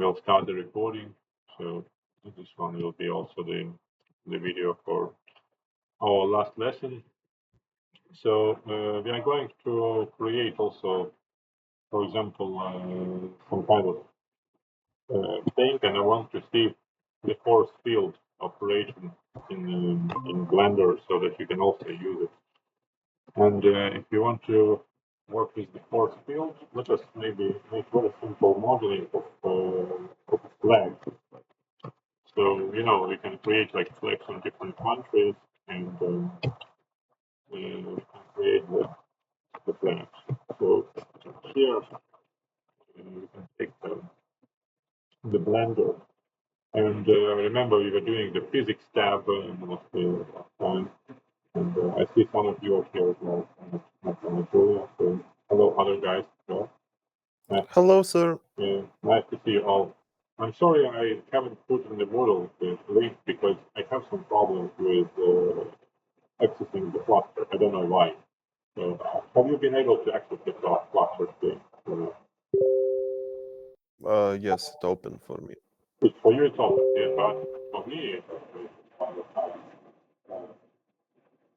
we'll start the recording. So this one will be also the video for our last lesson. So we are going to create also, for example, some kind of thing, and I want to see the force field operation in Blender so that you can also use it. And if you want to work with the force field, let us maybe make very simple modeling of a flag. So, we can create like flags from different countries and we can create the flags. So here we can take the Blender. And remember, we were doing the physics tab mostly last time. And I see some of you are here as well. Not Julia. So hello, other guys as well. Hello, sir. Nice to see you all. I'm sorry I haven't put in the model the link because I have some problems with accessing the cluster. I don't know why. So, have you been able to access the cluster today? Yes, it opened for me. For you it's open, yeah, but for me it's kind of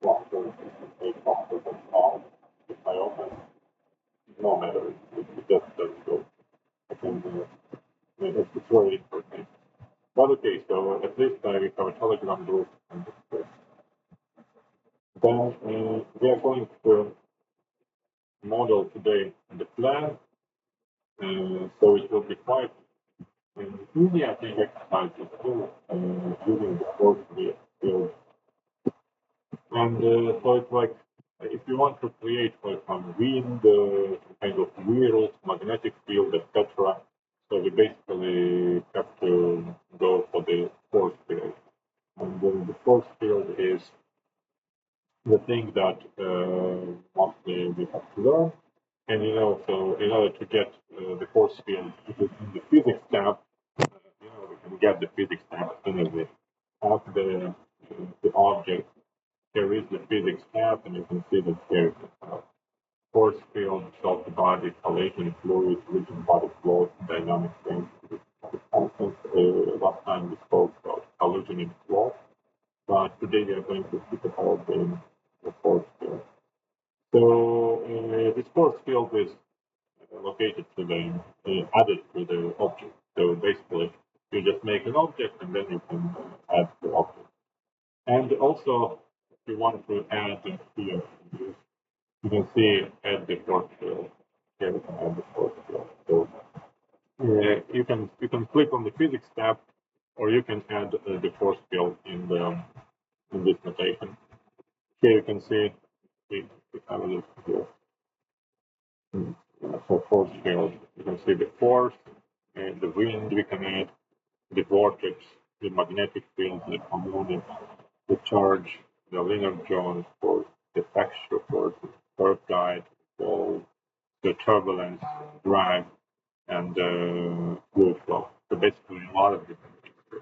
cluster, a cluster that's small. If I open, no matter, it just doesn't go. I can, it's very interesting. But okay, so at least we have a Telegram group. And then we are going to model today the plan. So it will be quite easy, I think, exercise is still using the force field. And so it's like if you want to create like some wind, some kind of wheels, magnetic field, etc. So we basically have to go for the force field. And then the force field is the thing that mostly we have to learn. And so in order to get the force field in the physics tab, we can get the physics tab as soon as we have the object. Here is the physics tab, and you can see that here is the force field, soft body, collision, fluid, rigid body flow, dynamic range. Last time we spoke about collision and flow, but today we are going to speak about the force field. So this force field is located to added to the object. So basically, you just make an object and then you can add the object. And also, if you want to add here, you can see add the force field. Here we can add the force field. So you can click on the physics tab, or you can add the force field in this notation. Here you can see we have a look here. For force field, you can see the force, the wind we can add, the vortex, the magnetic field, the harmonic, the charge, the Lennard-Jones force, the texture force, the curve guide, the turbulence, drag, and fluid flow. So basically a lot of different things.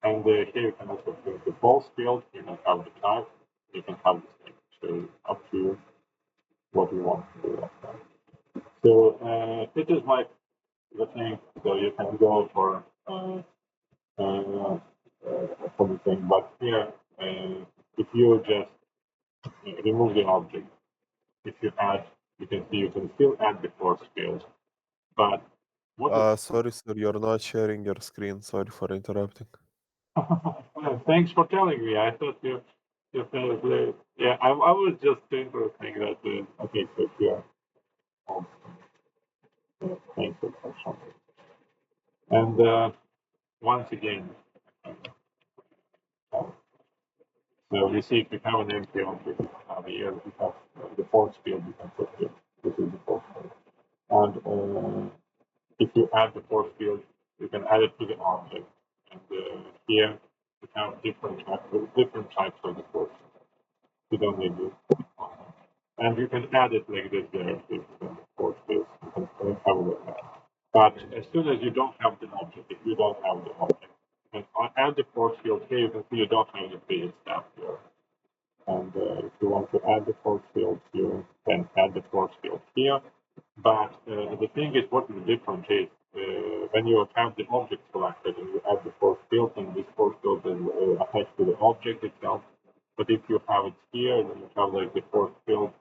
And here you can also see the pulse field, you can have the type, you can have the state. So up to you what you want to do. So it is like the thing, so you can go for the thing, but here, if you just remove the object, if you add, you can see you can still add the force field, but what Sorry, sir, you're not sharing your screen. Sorry for interrupting. Thanks for telling me. I thought you probably, yeah, I was just interesting that, okay, so here, thanks for something. And once again, so you see if you have an empty object, here we have the force field you can put here. This is the force field. And if you add the force field, you can add it to the object. And here we have different types of the force. You don't need this. And you can add it like this there, this force field. You can have a look at it. But as soon as you don't have the object, if you don't have the object, you can add the force field here. You can see you don't have the physics tab here. And if you want to add the force field, you can add the force field here. But the thing is, what the difference is, when you have the object selected and you add the force field, and this force field is attached to the object itself. But if you have it here, then you have like the force field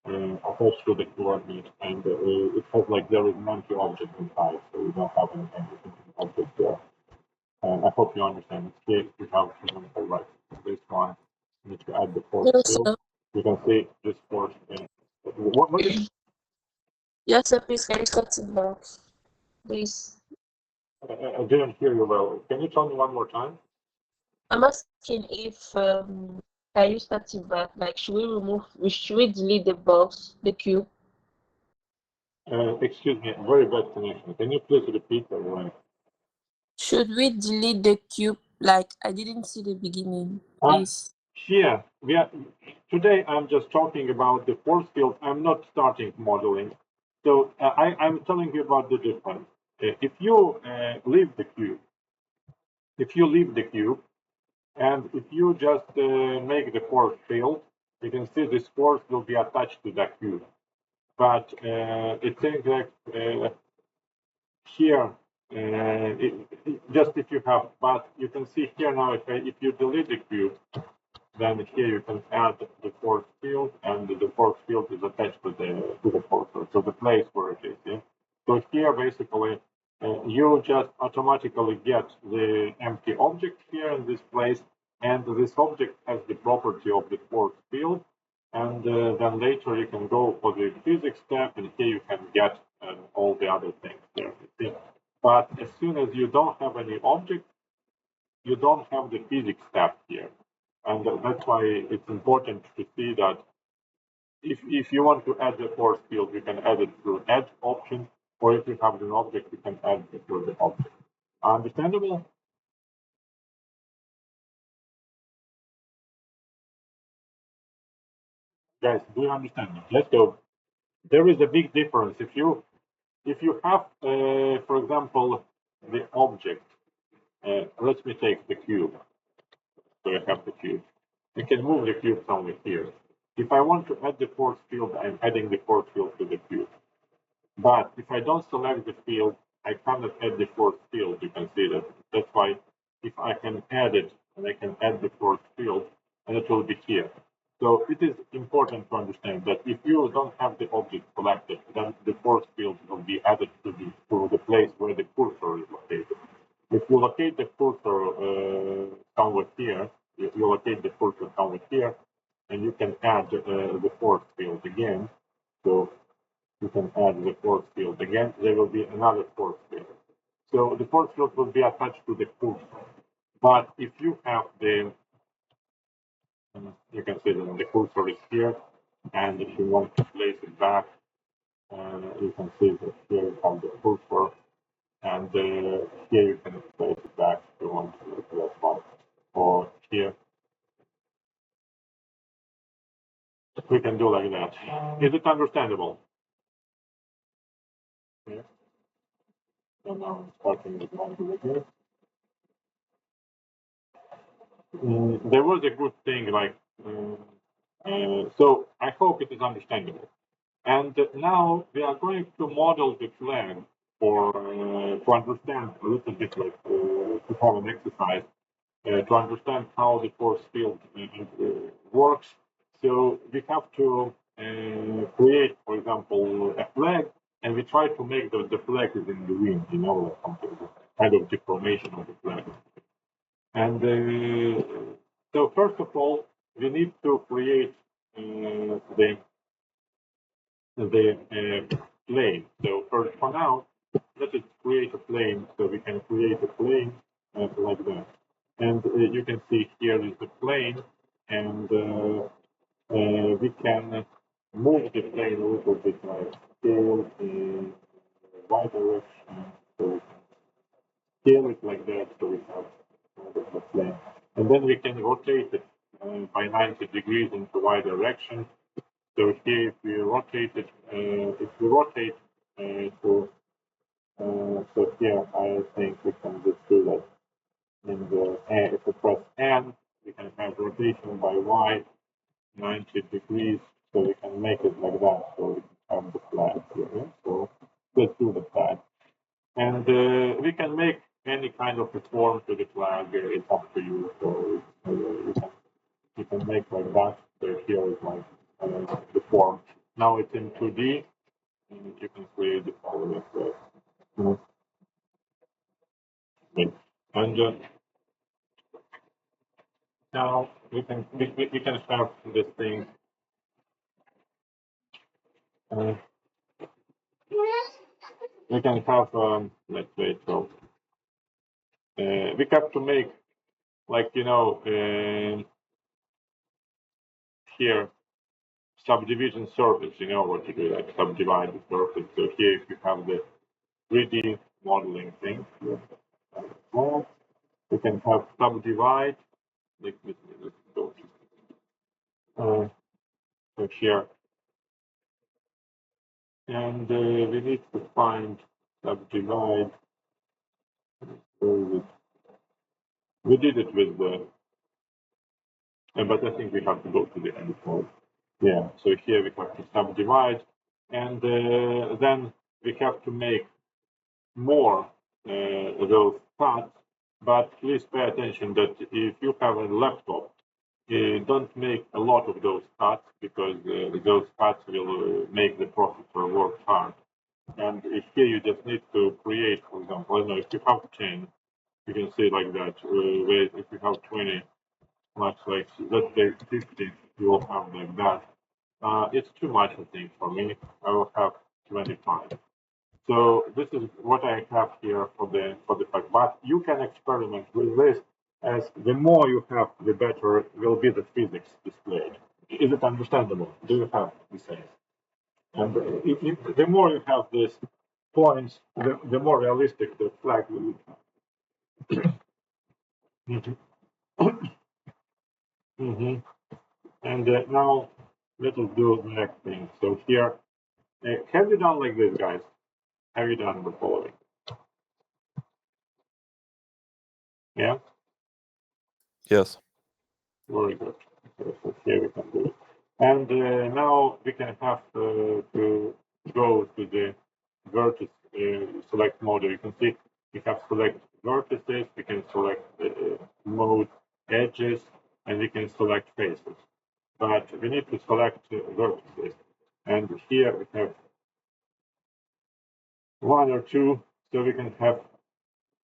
attached to the coordinate, and it has like there is an empty object inside, so you don't have any object there. I hope you understand. It's here you have, for example, like this one, and if you add the force Yes, field, sir. you can see this force. What is Yes, sir. Please can you cut it back, please? I didn't hear you well. Can you tell me one more time? I'm asking if can you start it back? Like, should we delete the box, the cube? Excuse me, very bad connection. Can you please repeat that one? Should we delete the cube? Like, I didn't see the beginning, please. Here, today I'm just talking about the force field. I'm not starting modeling. So I'm telling you about the difference. If you leave the cube, and if you just make the force field, you can see this force will be attached to the cube. But it seems like here, just if you have, but you can see here now, if you delete the cube, then here you can add the force field, and the force field is attached to the cursor, so the place where it is. Yeah? So here, basically, you just automatically get the empty object here in this place, and this object has the property of the force field, and then later you can go for the physics step, and here you can get all the other things there. But as soon as you don't have any object, you don't have the physics step here. And that's why it's important to see that if you want to add the force field, you can add it through add option, or if you have an object, you can add it through the object. Understandable? Guys, do you understand? Let's go. There is a big difference. If you have, for example, the object, let me take the cube. So I have the cube. I can move the cube somewhere here. If I want to add the force field, I'm adding the force field to the cube. But if I don't select the field, I cannot add the force field. You can see that. That's why if I can add it, and I can add the force field, and it will be here. So it is important to understand that if you don't have the object selected, then the force field will be added to the place where the cursor is located. If you locate the cursor somewhere here, if you locate the cursor somewhere here, and you can add the force field again. So you can add the force field again. There will be another force field. So the force field will be attached to the cursor. But if you have you can see that the cursor is here, and if you want to place it back, you can see that here you have the cursor, and here you can place it back if you want to look at that one, or here. We can do like that. Is it understandable? Yeah. So now I'm starting with one here. There was a good thing like so I hope it is understandable. And now we are going to model the plan for to understand a little bit like to have an exercise to understand how the force field works. So we have to create, for example, a flag, and we try to make the flag is in the wind, you know, like something kind of deformation of the flag. And so first of all, we need to create the plane. So for now, let us create a plane. So we can create a plane like that. And you can see here is the plane, and we can move the plane a little bit like scale in y direction. So we can scale it like that. So we have the plane. And then we can rotate it by 90 degrees into y direction. So here, if we rotate it, so here I think we can just do that. And if we press N, we can have rotation by Y 90 degrees, so we can make it like that. So we can have the flag here. So let's do the flag. And we can make any kind of a form to the flag. It's up to you. So you can make like that. So here is like the form. Now it's in 2D, and you can create the following. And now we can have this thing. We can have let's say so. We have to make like here subdivision surface. You know what to do, like subdivide the surface. So here, if you have the 3D modeling thing, we can have subdivide. Let's go so here, and we need to find subdivide. We did it with the, but I think we have to go to the end mode. Yeah. So here we have to subdivide, and then we have to make more those cuts. But please pay attention that if you have a laptop, don't make a lot of those cuts, because those cuts will make the processor work hard. And here you just need to create, for example, I don't know, if you have 10, you can say like that. If you have 20, much like, let's say 50, you will have like that. It's too much, I think, for me. I will have 25. So this is what I have here for the fact. But you can experiment with this, as the more you have, the better will be the physics displayed. Is it understandable? Do you have the same? And the more you have these points, the more realistic the flag will be. Mm-hmm. And now let us do the next thing. So here, have you done like this, guys? Have you done the following? Yeah? Yes. Very good. So here we can do it. And now we can have to go to the vertex select mode. You can see we have select vertices, we can select mode edges, and we can select faces. But we need to select vertices. And here we have one or two, so we can have,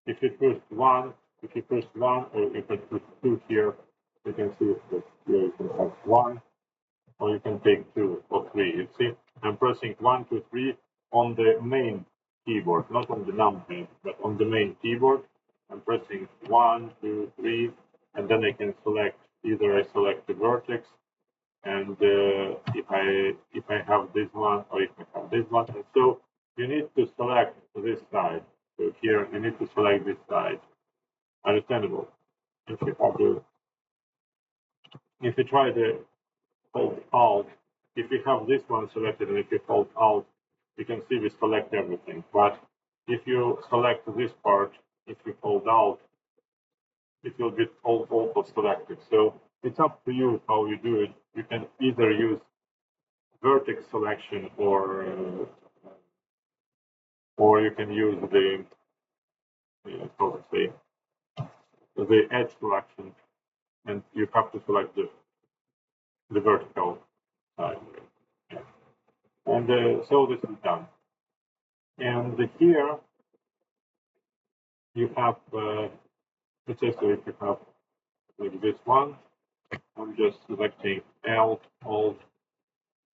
if you push one, or if I push two here, you can see that here you can have one, or you can take 2 or 3. You see, I'm pressing 1, 2, 3 on the main keyboard, not on the numpad, but on the main keyboard. I'm pressing 1, 2, 3, and then I can select, either I select the vertex, and if I have this one, or if I have this one, and so you need to select this side. So here you need to select this side. Understandable. If you have to, if you try to hold Alt, if you have this one selected, and if you hold Alt, you can see we select everything. But if you select this part, if you hold Alt, it will be also selected. So it's up to you how you do it. You can either use vertex selection, or you can use the how to say, the edge selection, and you have to select the vertical side. Yeah. And so this is done. And here you have, let's say, so if you have like this one, I'm just selecting Alt, Alt,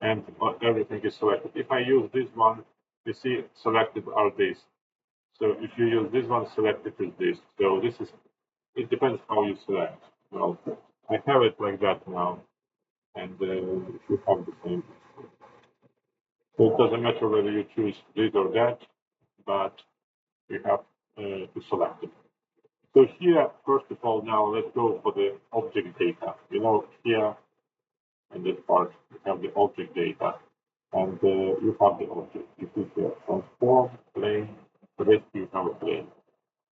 and everything is selected. If I use this one, you see selected are these. So if you use this one, selected is this. So this is, it depends how you select. Well, I have it like that now, and if you have the same. So it doesn't matter whether you choose this or that, but you have to select it. So here, first of all, now let's go for the object data. You know, here in this part, you have the object data, and you have the object. You see here, transform, plane, rest you have a plane.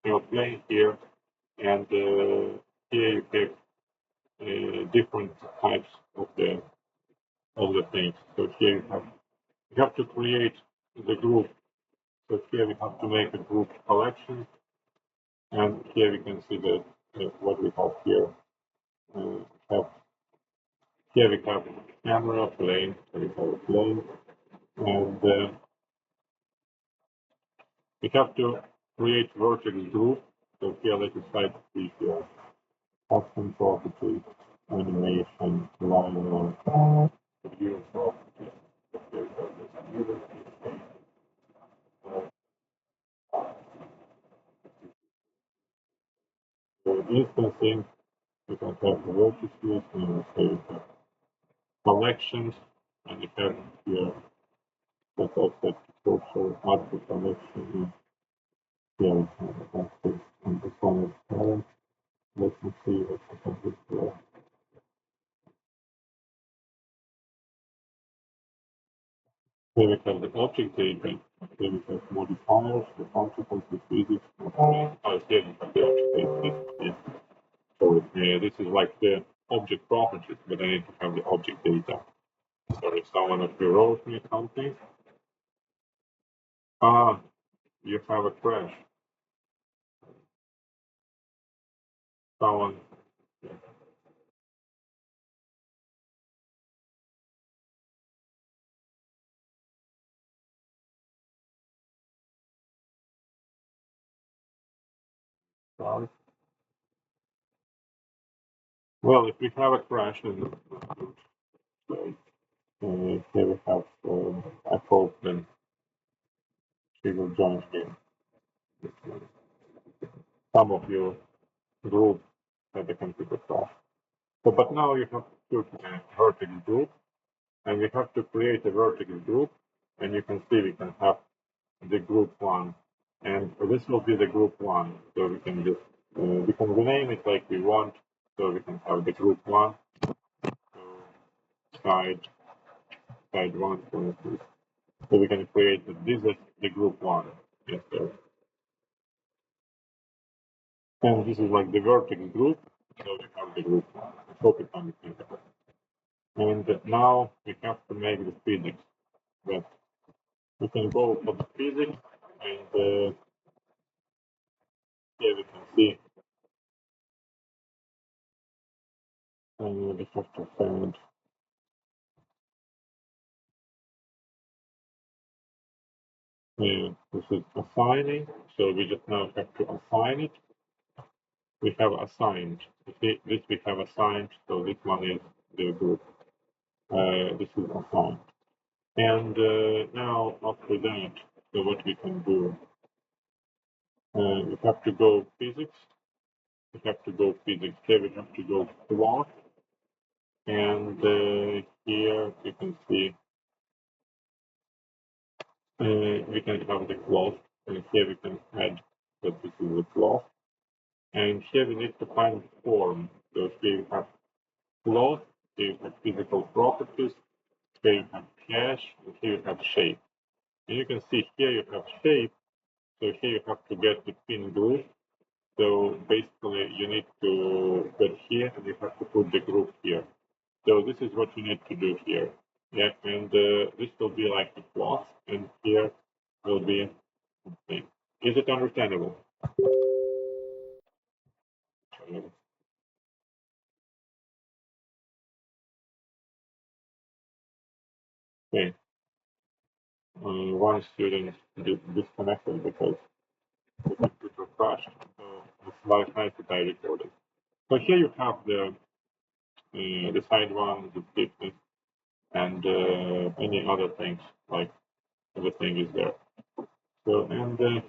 You have a plane here, and here you have different types of the things. So here you have to create the group So here we have to make a group collection, and here we can see that what we have here. Here we have camera plane, so we have a plane, and we have to create vertex group. So here let us type here, custom properties, animation, line, view properties. Here we have this view. So instancing, we can have the vertices, and we have collections, and we have here that also social output collection. Here we have access and the one is let me see what I can do here. Here we have the object data. Here we have modifiers, the functions, the physics. Here we have the object data. So this is like the object properties, but I need to have the object data. Sorry, someone of you wrote me something. You have a crash. Someone. Sorry. Well, if we have a crash, then here we have I hope then she will join here. Some of you group had the computer crash. So, but now you have to vertex group, and we have to create a vertex group, and you can see we can have the group one, and this will be the group one. So we can just we can rename it like we want. So we can have the group one, so side one, for instance. So we can create this is the group one. Yes, sir. And this is like the vertex group. So we have the group one. I hope you understand that. And now we have to make the physics. But we can go for the physics, and here we can see we have to find this is assigning, so we just now have to assign it. We have assigned. This we have assigned, so this one is the group. This is assigned. And now after that, so what we can do, we have to go physics. We have to go physics. Here we have to go plot. And here you can see we can have the cloth, and here we can add that this is the cloth. And here we need to find form. So here you have cloth, here you have physical properties, here you have cache, and here you have shape. And you can see here you have shape, so here you have to get the pin group. So basically you need to get here and you have to put the group here. So this is what you need to do here. Yeah, and this will be like the plot, and here will be thing. Is it understandable? Okay. One student disconnected because the computer crashed. So it's live night that I recorded. So here you have the side one, the stiffness, and any other things like everything is there. So and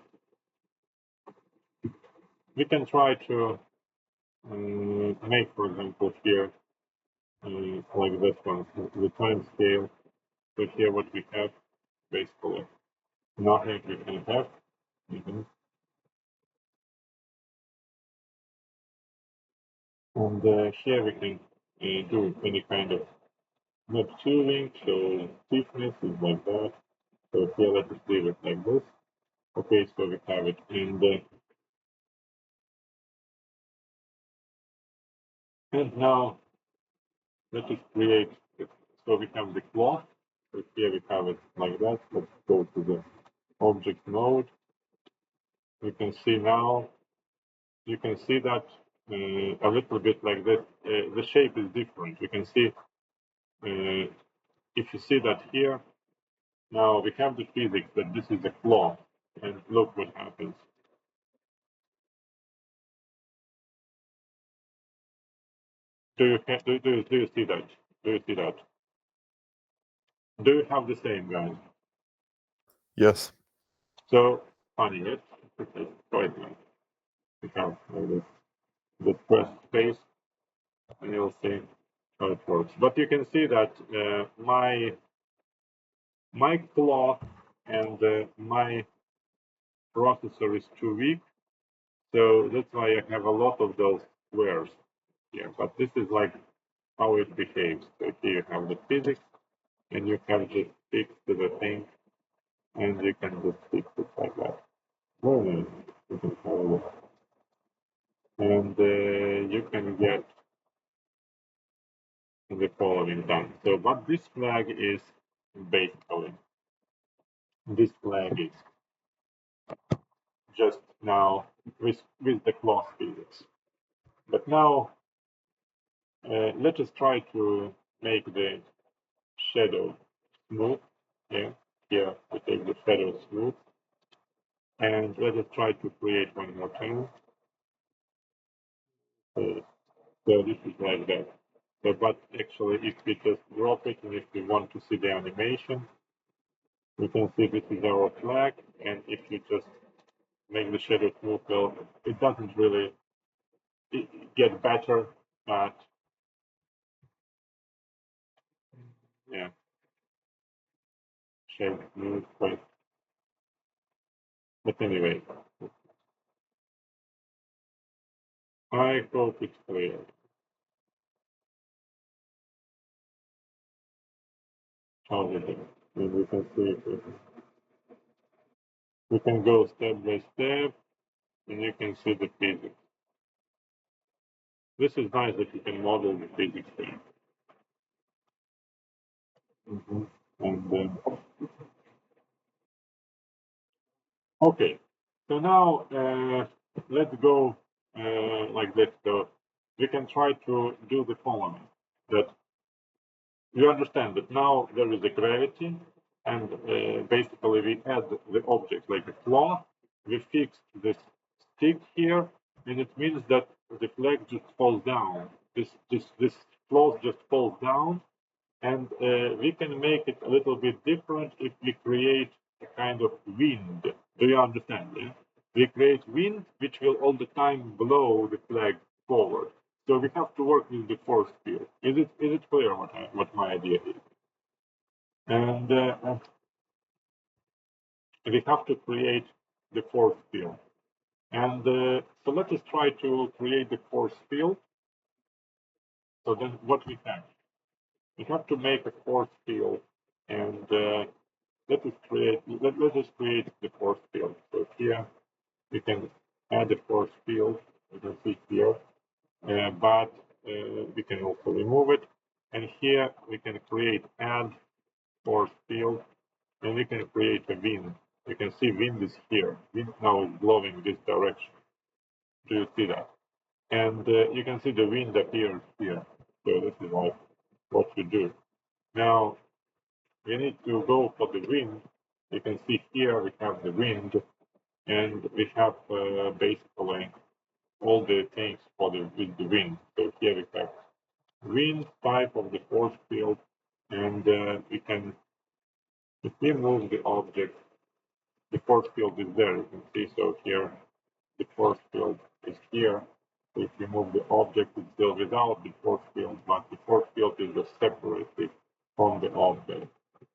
we can try to make, for example, here like this one, the time scale. So here what we have basically nothing we can have. Mhm. And here we can do any kind of map tuning. So stiffness is like that. So here let us leave it like this. Okay, so we have it. And now let us create it. So we have the cloth. So here we have it like that. Let's go to the object mode. You can see now, you can see that a little bit like this. The shape is different. You can see, if you see that here, now we have the physics that this is a claw, and look what happens. Do you see that? Do you see that? Do you have the same, guys? Yes. So funny, yes? Okay, quite nice. We have the press space, and you'll see how it works. But you can see that my claw and my processor is too weak, so that's why I have a lot of those squares here. But this is like how it behaves. So here you have the physics, and you can just stick to the thing, and you can just fix it like that. Very nice. You can have a look. And you can get the following done. So what this flag is basically, this flag is just now with the class physics. But now let us try to make the shadow smooth. Yeah, here we take the shadow smooth, and let us try to create one more thing. So this is like that. So, but actually, if we just drop it, and if we want to see the animation, we can see this is our flag, and if you just make the shadow smooth, well, it doesn't really get better, but yeah, shadow smooth, but anyway, I hope it's clear. How is it? And we can see it. We can go step by step, and you can see the physics. This is nice that you can model the physics there. And then, okay, so now let's go like this. So we can try to do the following. That you understand that now there is a gravity, and basically we add the object like a claw. We fix this stick here, and it means that the flag just falls down. This claw just falls down, and we can make it a little bit different if we create a kind of wind. Do you understand? Yeah? We create wind which will all the time blow the flag forward. So we have to work with the force field. Is it clear what my idea is? And we have to create the force field. And so let us try to create the force field. So then what we have to make a force field, and let us create the force field. So here we can add a force field. You can see here, but we can also remove it. And here we can create add force field, and we can create a wind. You can see wind is here. Wind now is blowing this direction. Do you see that? And you can see the wind appears here. So this is what we do. Now we need to go for the wind. You can see here we have the wind, and we have basically all the things for the wind. So here we have wind type of the force field, and we can, if we move the object, the force field is there. You can see, so here the force field is here. So if you move the object, it's still without the force field, but the force field is just separated from the object.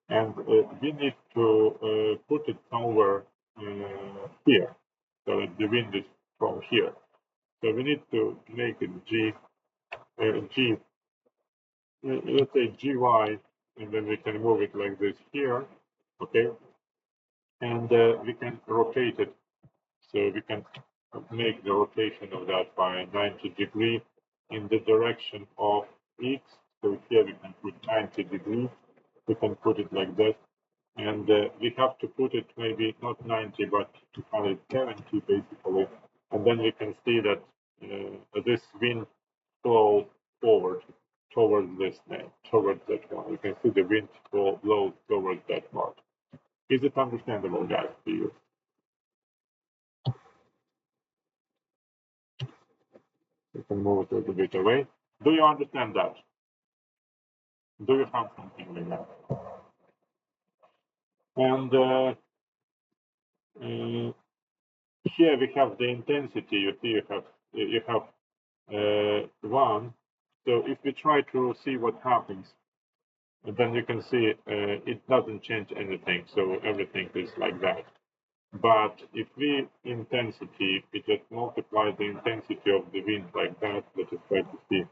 And we need to put it somewhere here, so that the wind is from here. So we need to make it let's say GY, and then we can move it like this here, okay? And we can rotate it. So we can make the rotation of that by 90 degrees in the direction of X. So here we can put 90 degrees. We can put it like this. And we have to put it maybe not 90, but 270 basically. And then we can see that this wind flows forward towards this towards that one. You can see the wind blows towards that part. Is it understandable, guys, to you? You can move it a little bit away. Do you understand that? Do you have something like that? And here we have the intensity. You see, you have one. So if we try to see what happens, then you can see it doesn't change anything. So everything is like that. But if we intensity, we just multiply the intensity of the wind like that. Let us try to see.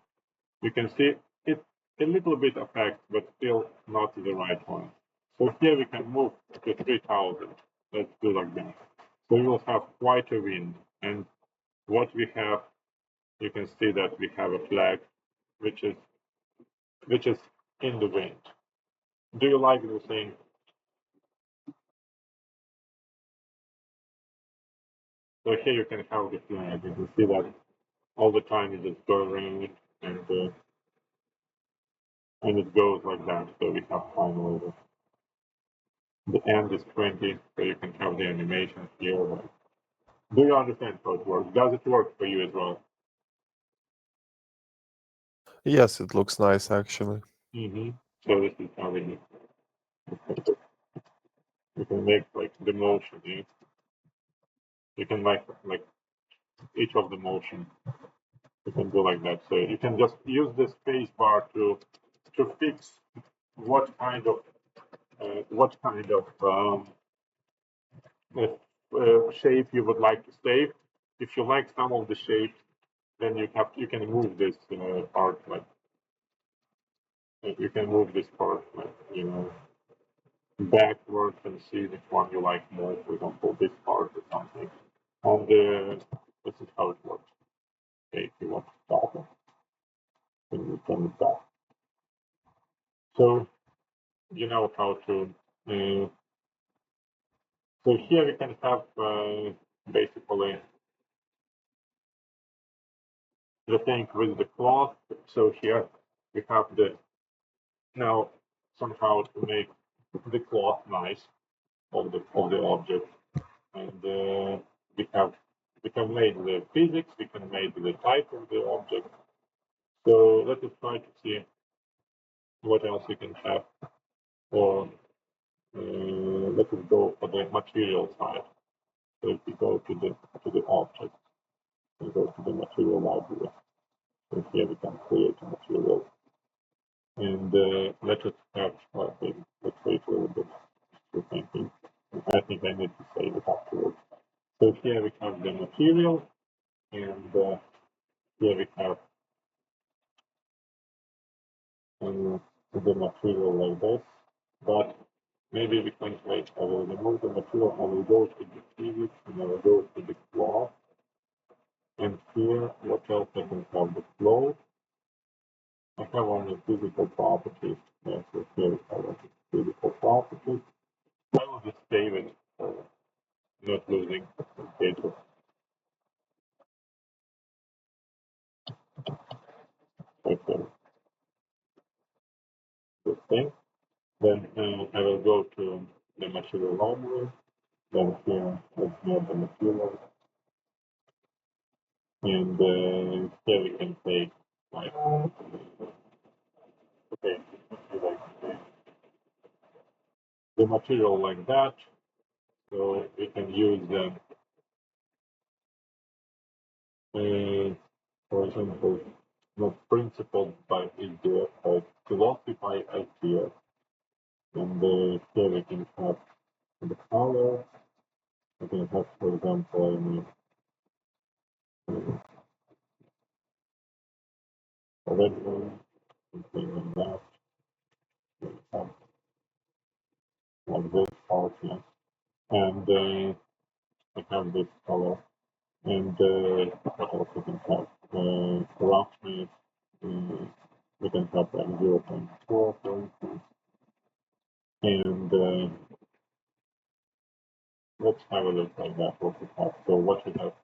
You can see it a little bit affects, but still not the right one. So here we can move to 3000. Let's do like that. So we will have quite a wind. And what we have, you can see that we have a flag, which is in the wind. Do you like the thing? So here you can have the flag. You can see that all the time it just goes around and it goes like that. So we have finally the end is 20, so you can have the animation here. Do you understand how it works? Does it work for you as well? Yes, it looks nice actually. So this is how we can make like the motion. Yeah? You can make like each of the motion. You can do like that. So you can just use the space bar to fix what kind of shape you would like to save. If you like some of the shapes, then you can move this part like you can move this part like backwards and see which one you like more. For example, this part or something. And this is how it works. Okay, if you want to stop it, then you turn it back. So you know how to. So here we can have basically the thing with the cloth. So here we have the now somehow to make the cloth nice of the object, and we have made the physics. We can make the type of the object. So let us try to see what else we can have. Or let us go for the material side. So if we go to the object, we go to the material library. So here we can create a material. And let us have, let's wait a little bit for thinking. I think I need to save it afterwards. So here we have the material, and here we have the material like this. But maybe we can wait. I will remove the material. I will go to the physics, and I will go to the cloth. And here, what else I can have? The flow. I have only physical properties. Yes, so here we have physical properties. I will just save it for not losing data. Okay, this thing. Then I will go to the material library. Then here, let's get the material. And here we can take like, okay, the material like that. So we can use for example, not principled by IDEA, but philosophy by IDEA. And here we can have the color. We can have, for example, a red one, something like that. Like this part, yeah. And I have this color. And what else we can have? Roughness. We can have like 0.4, for instance. And let's have a look like that what we have. So what we have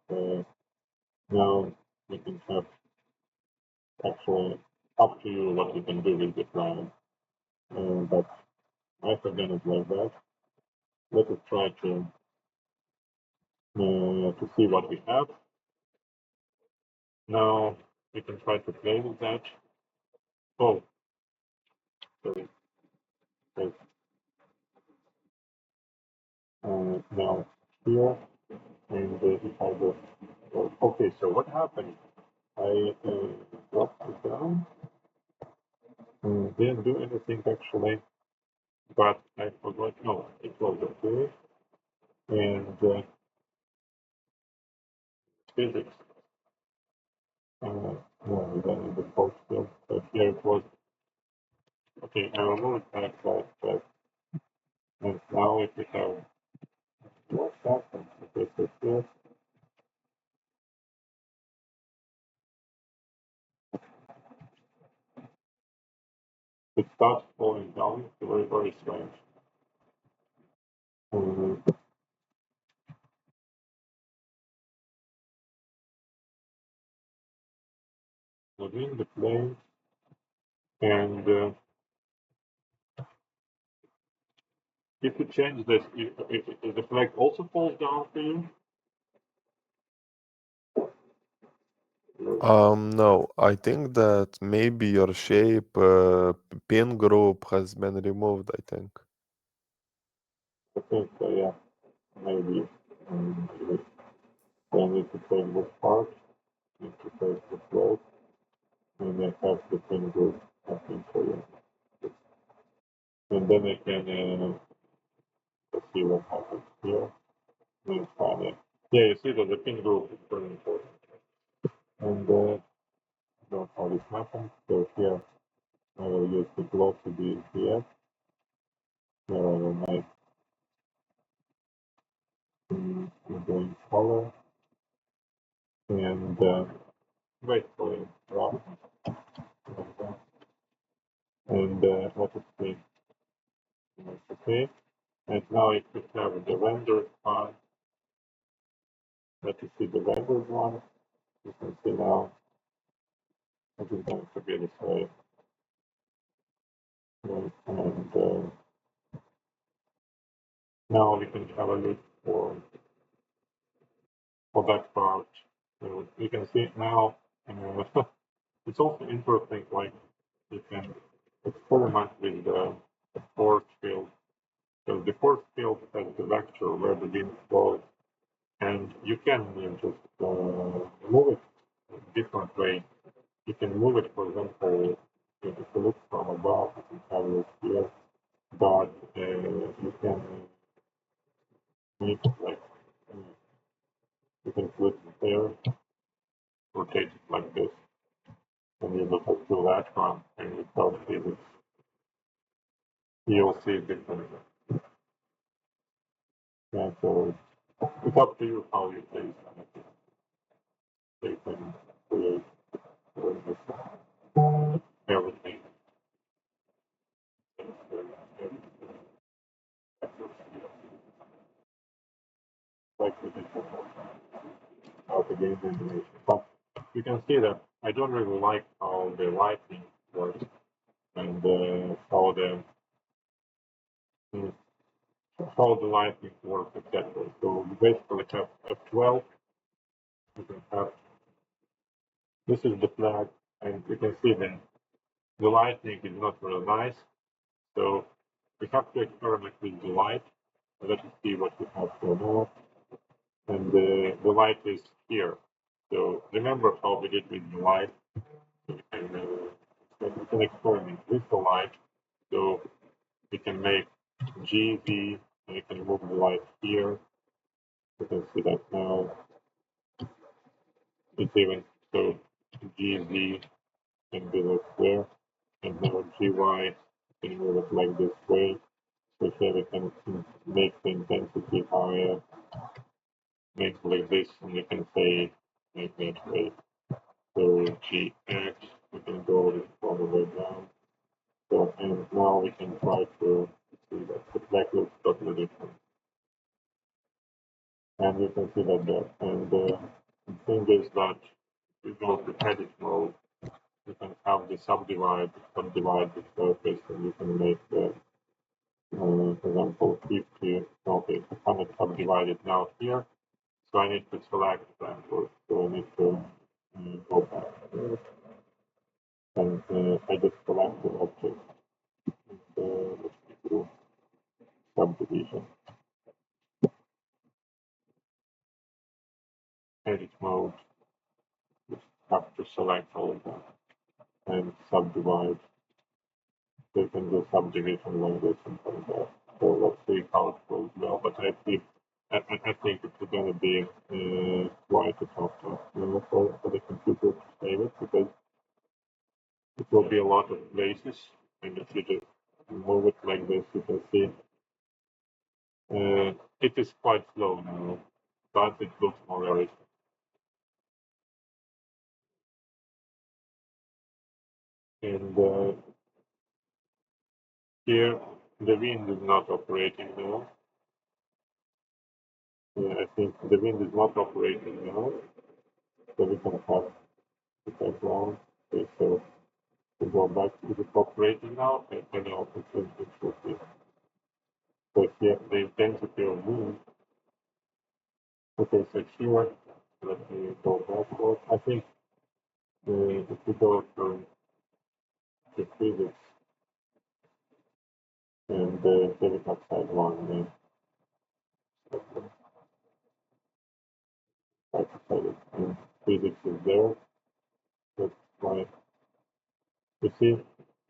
now, we can have actually up to you what you can do with the plan. But I've done it like that. Let us try to see what we have. Now we can try to play with that. Oh, sorry. Now here, and if I go, okay, so what happened? I dropped it down, didn't do anything actually, but I forgot, no, it was okay, and physics, no, then the post field, so here it was, okay, I removed that, and now if we have what happened, okay, so here, it starts falling down, it's very, very strange. Within the plane, and if you change this, if the flag also falls down for you? No, I think that maybe your shape pin group has been removed, I think. I think so, yeah. Maybe. So I need to take this part, need to take the float, and I have the pin group, I think so, yeah. And then I can see what happens here. And find it. Yeah, you see that the pin group is very important. And that's how this happens. So here I will use the glossy BSDF. Here I will make the green color. And wait for it. Drop. And let us see. Okay. And now if we have the rendered part, let us see the rendered one. You can see now it is going to be this way. And now we can have a look for that part. So you can see it now. It's also interesting, like you can experiment with the force field. So the force field has the vector where the wind flows, and you can just move it a different way. You can move it, for example, if you look from above, you can have it here, but you can make it like you can flip it there, rotate it like this, and you look up to that one, and you start physics. You'll see it differently. Yeah, so it's up to you how you play it. They can create everything. Like we did how the game animation. But you can see that I don't really like how the lighting works and how mm, the lighting works, etc. So you basically have F12. You can have this is the flag, and you can see that the lighting is not very nice. So we have to experiment with the light. Let's see what we have for now. And the light is here. So remember how we did with the light. And we can experiment with the light. So we can make GV, and we can move the light here. You can see that now. It's even so GZ can be like there, and now GY can move it like this way. So here we can make the intensity higher, make like this, and we can say like that way. So GX, we can go all the way down. So, and now we can try to see that the flag looks totally different. and you can see that there. And the thing is that you go to edit mode, you can have the subdivide the surface, and you can make the, for example, 50, okay, 100 subdivided now here. So I need to select that first. So I need to go back here, and I just select the object, and let's do subdivision, edit mode. Just have to select all of that and subdivide. So you can do subdivision like this and like that. So let's see how it goes well. But I think it's going to be quite a tough task for the computer to save it, because it will be a lot of places, and if you just move it like this, you can see it is quite slow now, but it looks more realistic. And here the wind is not operating now. I think the wind is not operating now, so we can have the background. Okay, so to go back to the operating now, and now it should be. So here the intensity of wind. Okay, so here, let me go backward. I think if we go to the physics and the chemical side one, I decided physics is there. That's why you see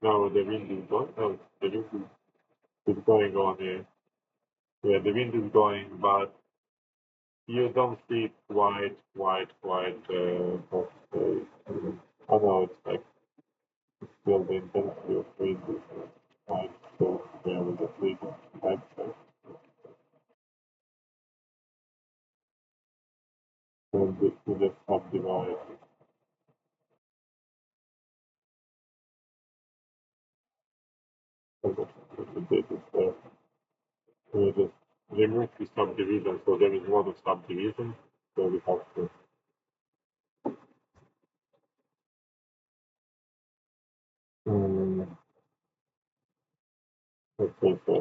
now the wind is going. Oh, the wind is going on here. Yeah, the wind is going, but you don't see it quite. I know it's like still the intensity of wind is quite so there with the freezing backside. And this is just subdivide. So this is there. We just remove the subdivision, so there is a lot of subdivision, so we have to let's say so.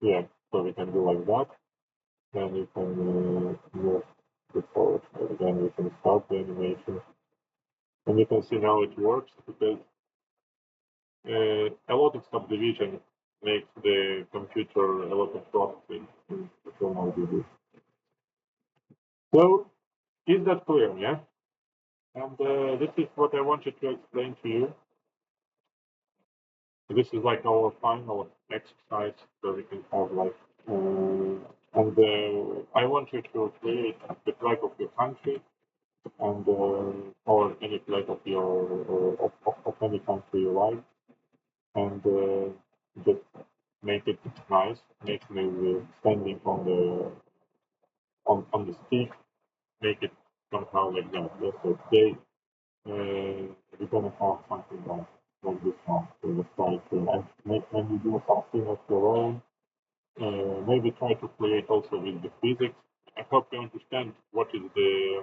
Yeah, so we can do like that. Then you can move it forward. And again, we can start the animation. And you can see now it works, because a lot of subdivision makes the computer a lot of processing. It will now do this. So, is that clear? Yeah? And this is what I wanted to explain to you. This is like our final exercise, so we can have like, and I want you to create the flag of your country, and or any flag of your of any country you like, and just make it nice, make it standing on the on the stick, make it somehow like that. Yes, so today we're gonna have something like this one. So let's try to when you do something of your own, maybe try to play it also with the physics. I hope you understand what is the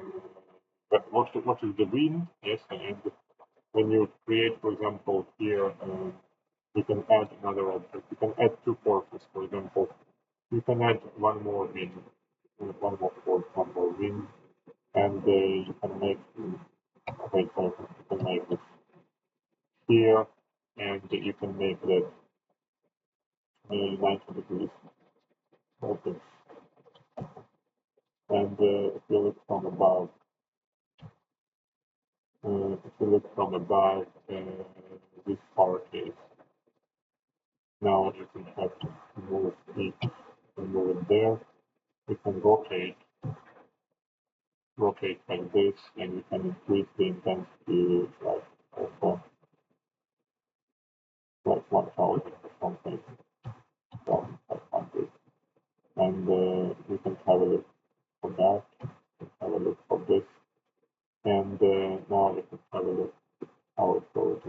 what is the wind. Yes, and when you create, for example, here, you can add another object. You can add two forces, for example. You can add one more wind, one more force, one more wind, and you can make. Okay, so you can make this here, and you can make that 90 degrees. Okay. And if you look from above, this part is now you can have to move it and move it there. You can rotate like this, and you can increase the intensity like 1000 or something, 1500. And you can have a look for that, have a look for this, and now we can have a look how it goes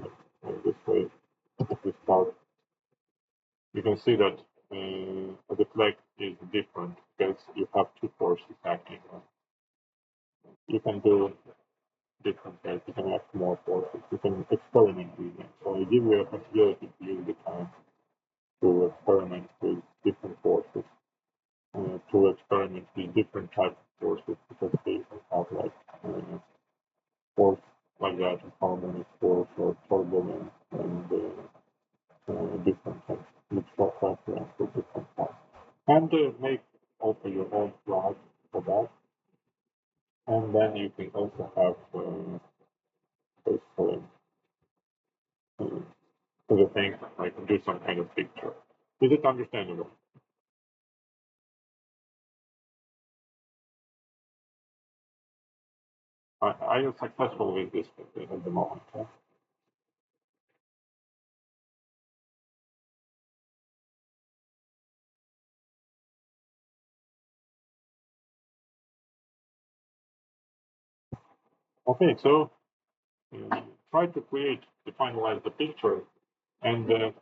this way. If we start, you can see that the flag is different, because you can do different things. You can add more forces. You can experiment with them. So I give you a possibility to use the time to experiment with different forces, to experiment with different types of forces, because they have like force like that, harmonic force or turbulence, and different things, which are preference for different parts. And make also your own flag for that. And then you can also have basically the thing like do some kind of picture. Is it understandable? Are you successful with this at the moment? Huh? Okay, so try to finalize the picture, and then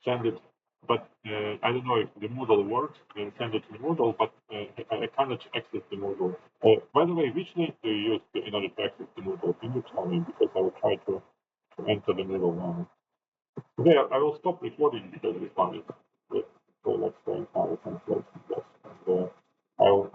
send it. But I don't know if the Moodle works, and send it to Moodle, but I cannot access the Moodle. By the way, which link do you use in order to access the Moodle? Can you tell me? Because I will try to enter the Moodle now. Okay, I will stop recording because this one is so let's say how we can close this. And, I will